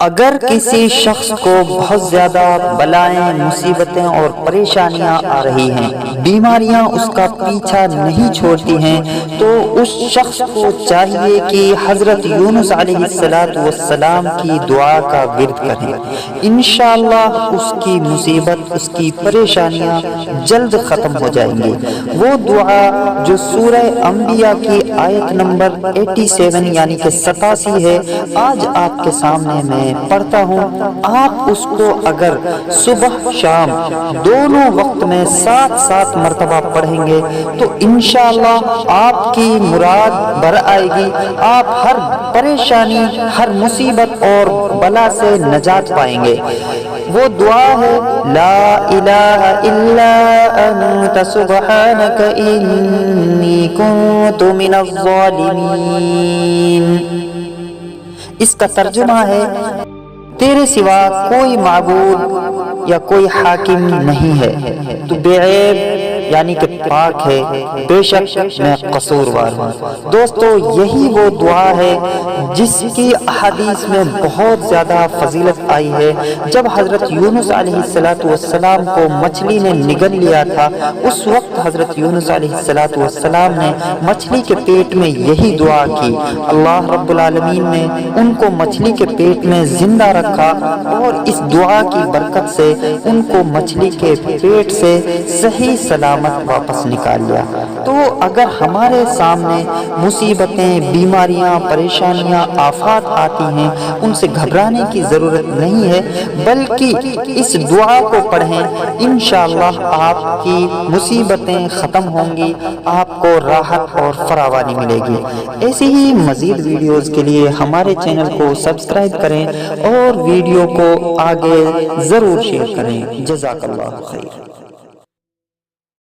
اگر کسی شخص کو بہت زیادہ بلائیں، مصیبتیں اور پریشانیاں آ رہی ہیں، بیماریاں اس کا پیچھا نہیں چھوڑتی ہیں، تو اس شخص کو چاہیے کہ حضرت یونس علیہ السلام کی دعا کا ورد کریں۔ انشاءاللہ اس کی مصیبت، اس کی پریشانیاں جلد ختم ہو جائیں گی۔ وہ دعا جو سورہ انبیاء کی آیت نمبر 87 یعنی کہ 87 ہے، آج آپ کے سامنے میں پڑھتا ہوں۔ آپ اس کو اگر صبح شام دونوں وقت میں 7 مرتبہ پڑھیں گے تو انشاءاللہ آپ کی مراد بر آئے گی، آپ ہر پریشانی، ہر مصیبت اور بلا سے نجات پائیں گے۔ وہ دعا ہے لا الہ الا انت سبحانک انی کنت من الظالمین۔ اس کا ترجمہ ہے تیرے سوا کوئی معبود یا کوئی حاکم نہیں ہے، تو بے عیب یعنی کہ پاک ہے، بے شک میں قصوروار ہوں۔ دوستو، یہی وہ دعا ہے جس کی احادیث میں بہت زیادہ فضیلت آئی ہے۔ جب حضرت یونس علیہ السلام کو مچھلی نے نگل لیا تھا، اس وقت حضرت یونس علیہ السلام نے مچھلی کے پیٹ میں یہی دعا کی۔ اللہ رب العالمین نے ان کو مچھلی کے پیٹ میں زندہ رکھا اور اس دعا کی برکت سے ان کو مچھلی کے پیٹ سے صحیح سلامت واپس نکال لیا۔ تو اگر ہمارے سامنے مصیبتیں، بیماریاں، پریشانیاں، آفات آتی ہیں، ان سے گھبرانے کی ضرورت نہیں ہے، بلکہ اس دعا کو پڑھیں، انشاءاللہ آپ کی مصیبتیں ختم ہوں گی، آپ کو راحت اور فراوانی ملے گی۔ ایسی ہی مزید ویڈیوز کے لیے ہمارے چینل کو سبسکرائب کریں اور ویڈیو کو آگے ضرور شیئر کریں۔ جزاک اللہ خیر۔